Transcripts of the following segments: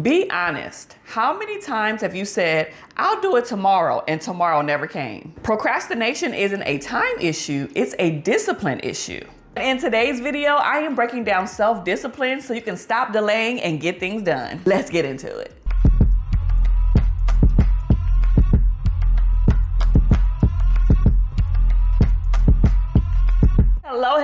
Be honest. How many times have you said, I'll do it tomorrow, and tomorrow never came? Procrastination isn't a time issue, it's a discipline issue. In today's video, I am breaking down self-discipline so you can stop delaying and get things done. Let's get into it.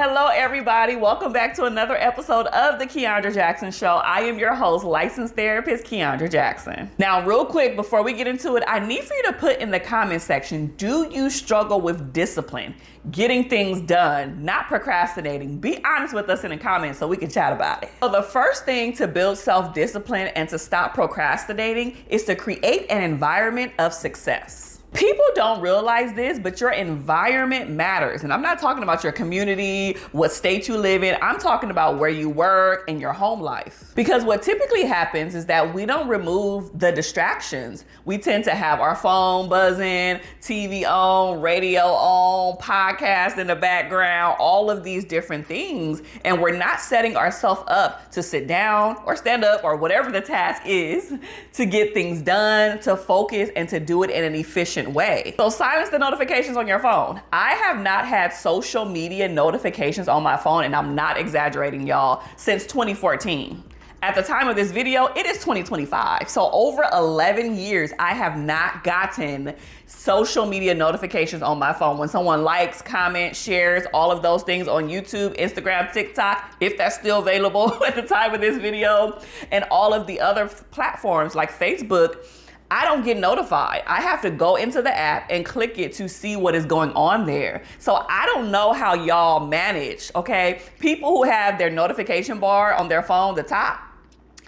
Hello, everybody. Welcome back to another episode of the Kiaundra Jackson Show. I am your host, licensed therapist Kiaundra Jackson. Now, real quick, before we get into it, I need for you to put in the comment section, do you struggle with discipline, getting things done, not procrastinating? Be honest with us in the comments so we can chat about it. So the first thing to build self-discipline and to stop procrastinating is to create an environment of success. People don't realize this, but your environment matters. And I'm not talking about your community, what state you live in. I'm talking about where you work and your home life. Because what typically happens is that we don't remove the distractions. We tend to have our phone buzzing, TV on, radio on, podcast in the background, all of these different things. And we're not setting ourselves up to sit down or stand up or whatever the task is to get things done, to focus, and to do it in an efficient way. So silence the notifications on your phone. I have not had social media notifications on my phone, and I'm not exaggerating, y'all, since 2014. At the time of this video, it is 2025. So over 11 years, I have not gotten social media notifications on my phone. When someone likes, comments, shares, all of those things on YouTube, Instagram, TikTok, if that's still available at the time of this video, and all of the other platforms like Facebook, I don't get notified. I have to go into the app and click it to see what is going on there. So I don't know how y'all manage, okay? People who have their notification bar on their phone, the top,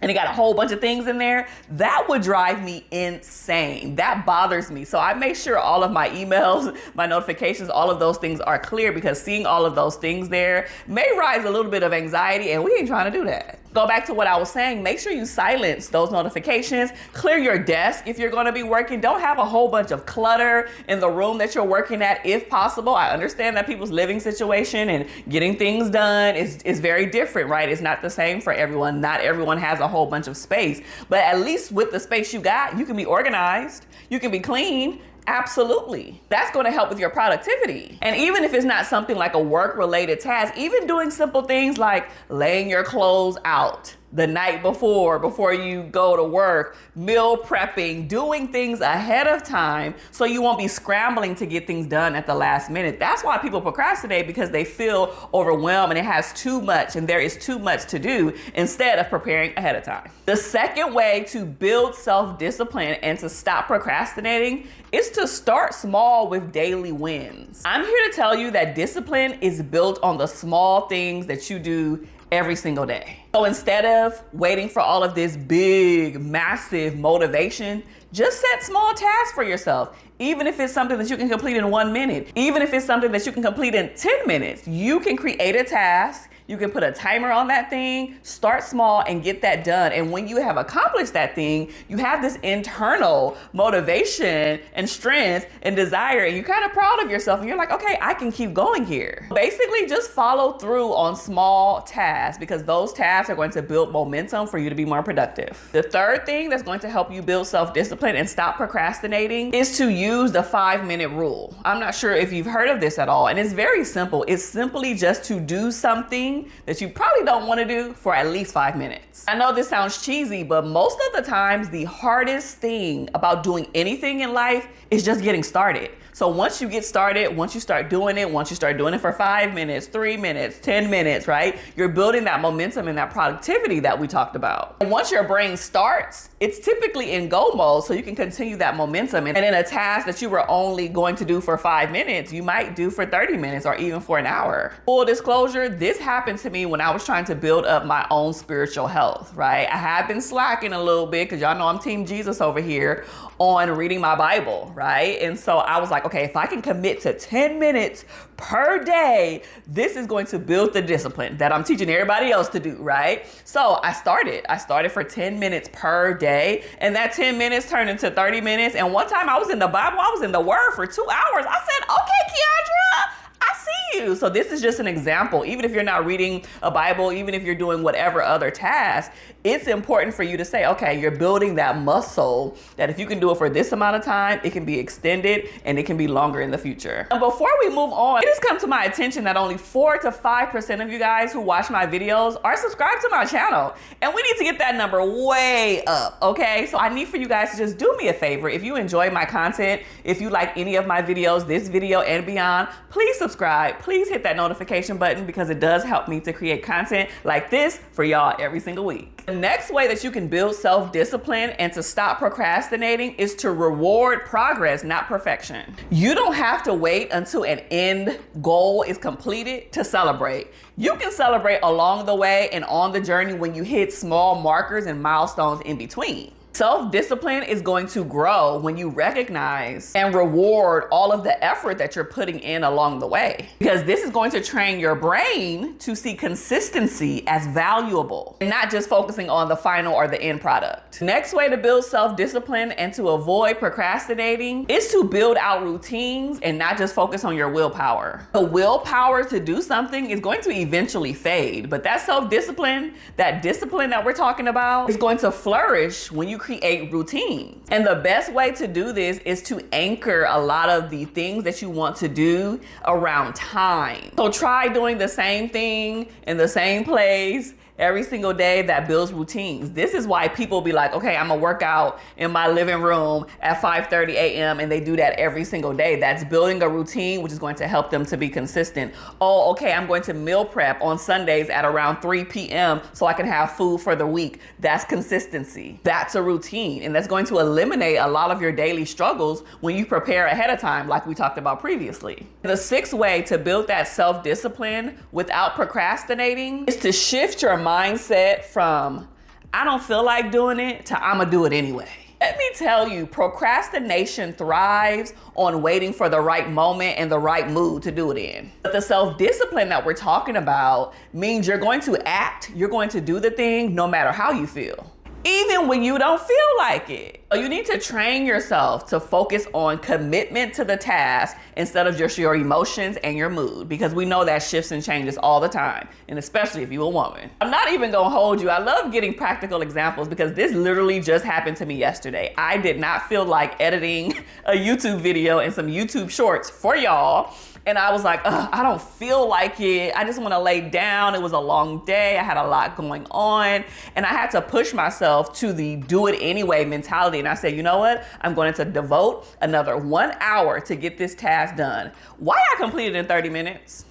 and it got a whole bunch of things in there, that would drive me insane. That bothers me. So I make sure all of my emails, my notifications, all of those things are clear, because seeing all of those things there may rise a little bit of anxiety, and we ain't trying to do that. Go back to what I was saying, make sure you silence those notifications, clear your desk if you're gonna be working. Don't have a whole bunch of clutter in the room that you're working at if possible. I understand that people's living situation and getting things done is very different, right? It's not the same for everyone. Not everyone has a whole bunch of space, but at least with the space you got, you can be organized, you can be clean. Absolutely. That's going to help with your productivity. And even if it's not something like a work-related task, even doing simple things like laying your clothes out the night before you go to work, meal prepping, doing things ahead of time so you won't be scrambling to get things done at the last minute. That's why people procrastinate, because they feel overwhelmed and it has too much and there is too much to do instead of preparing ahead of time. The second way to build self-discipline and to stop procrastinating is to start small with daily wins. I'm here to tell you that discipline is built on the small things that you do every single day. So instead of waiting for all of this big, massive motivation, just set small tasks for yourself. Even if it's something that you can complete in 1 minute, even if it's something that you can complete in 10 minutes, you can create a task. You can put a timer on that thing, start small and get that done. And when you have accomplished that thing, you have this internal motivation and strength and desire, and you're kind of proud of yourself. And you're like, okay, I can keep going here. Basically, just follow through on small tasks, because those tasks are going to build momentum for you to be more productive. The third thing that's going to help you build self-discipline and stop procrastinating is to use the 5-minute rule. I'm not sure if you've heard of this at all. And it's very simple. It's simply just to do something that you probably don't want to do for at least 5 minutes. I know this sounds cheesy, but most of the times the hardest thing about doing anything in life is just getting started. So once you get started, once you start doing it for 5 minutes, 3 minutes, 10 minutes, right? You're building that momentum and that productivity that we talked about. And once your brain starts, it's typically in go mode, so you can continue that momentum. And in a task that you were only going to do for 5 minutes, you might do for 30 minutes or even for an hour. Full disclosure, this happened to me when I was trying to build up my own spiritual health, right? I have been slacking a little bit, because y'all know I'm Team Jesus over here on reading my Bible, right? And so I was like, okay, if I can commit to 10 minutes per day, this is going to build the discipline that I'm teaching everybody else to do, right? So I started for 10 minutes per day, and that 10 minutes turned into 30 minutes. And one time I was in the Bible, I was in the Word for 2 hours. I said, okay, Kiaundra, I see you. So this is just an example. Even if you're not reading a Bible, even if you're doing whatever other task, it's important for you to say, okay, you're building that muscle that if you can do it for this amount of time, it can be extended and it can be longer in the future. And before we move on, it has come to my attention that only 4 to 5% of you guys who watch my videos are subscribed to my channel. And we need to get that number way up, okay? So I need for you guys to just do me a favor. If you enjoy my content, if you like any of my videos, this video and beyond, please subscribe. Please hit that notification button because it does help me to create content like this for y'all every single week. The next way that you can build self-discipline and to stop procrastinating is to reward progress, not perfection. You don't have to wait until an end goal is completed to celebrate. You can celebrate along the way and on the journey when you hit small markers and milestones in between. Self-discipline is going to grow when you recognize and reward all of the effort that you're putting in along the way. Because this is going to train your brain to see consistency as valuable and not just focusing on the final or the end product. Next way to build self-discipline and to avoid procrastinating is to build out routines and not just focus on your willpower. The willpower to do something is going to eventually fade, but that self-discipline, that discipline that we're talking about, is going to flourish when you create routines. And the best way to do this is to anchor a lot of the things that you want to do around time. So try doing the same thing in the same place every single day. That builds routines. This is why people be like, okay, I'm gonna work out in my living room at 5:30 a.m. and they do that every single day. That's building a routine, which is going to help them to be consistent. Oh, okay, I'm going to meal prep on Sundays at around 3 p.m. so I can have food for the week. That's consistency. That's a routine. And that's going to eliminate a lot of your daily struggles when you prepare ahead of time, like we talked about previously. The sixth way to build that self-discipline without procrastinating is to shift your mindset from I don't feel like doing it to I'm gonna do it anyway. Let me tell you, procrastination thrives on waiting for the right moment and the right mood to do it in. But the self-discipline that we're talking about means you're going to act, you're going to do the thing no matter how you feel, even when you don't feel like it. You need to train yourself to focus on commitment to the task instead of just your emotions and your mood, because we know that shifts and changes all the time, and especially if you're a woman. I'm not even gonna hold you. I love getting practical examples because this literally just happened to me yesterday. I did not feel like editing a YouTube video and some YouTube shorts for y'all. And I was like, I don't feel like it. I just want to lay down. It was a long day. I had a lot going on. And I had to push myself to the do it anyway mentality. And I said, you know what? I'm going to devote another 1 hour to get this task done. Why I completed in 30 minutes?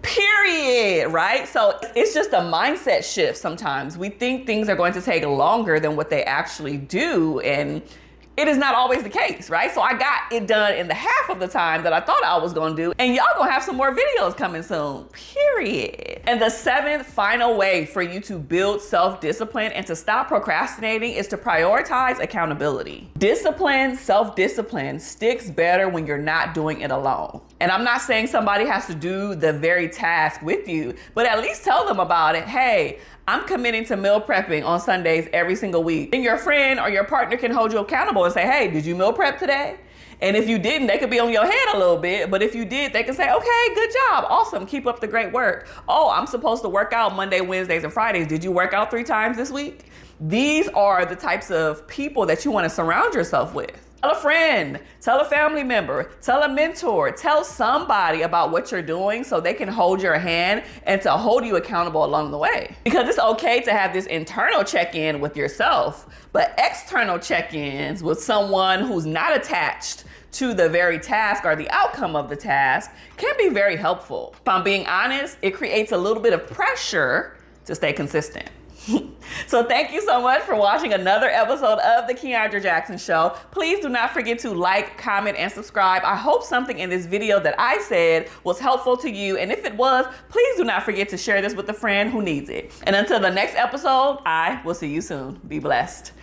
Period, right? So it's just a mindset shift sometimes. We think things are going to take longer than what they actually do. And it is not always the case, right? So I got it done in the half of the time that I thought I was gonna do, and y'all gonna have some more videos coming soon, period. And the seventh final way for you to build self-discipline and to stop procrastinating is to prioritize accountability. Discipline, self-discipline sticks better when you're not doing it alone. And I'm not saying somebody has to do the very task with you, but at least tell them about it. Hey, I'm committing to meal prepping on Sundays every single week. And your friend or your partner can hold you accountable and say, hey, did you meal prep today? And if you didn't, they could be on your head a little bit. But if you did, they can say, okay, good job. Awesome. Keep up the great work. Oh, I'm supposed to work out Monday, Wednesdays, and Fridays. Did you work out 3 times this week? These are the types of people that you want to surround yourself with. Tell a friend, tell a family member, tell a mentor, tell somebody about what you're doing so they can hold your hand and to hold you accountable along the way. Because it's okay to have this internal check-in with yourself, but external check-ins with someone who's not attached to the very task or the outcome of the task can be very helpful. If I'm being honest, it creates a little bit of pressure to stay consistent. So thank you so much for watching another episode of the Kiaundra Jackson Show. Please do not forget to like, comment, and subscribe. I hope something in this video that I said was helpful to you. And if it was, please do not forget to share this with a friend who needs it. And until the next episode, I will see you soon. Be blessed.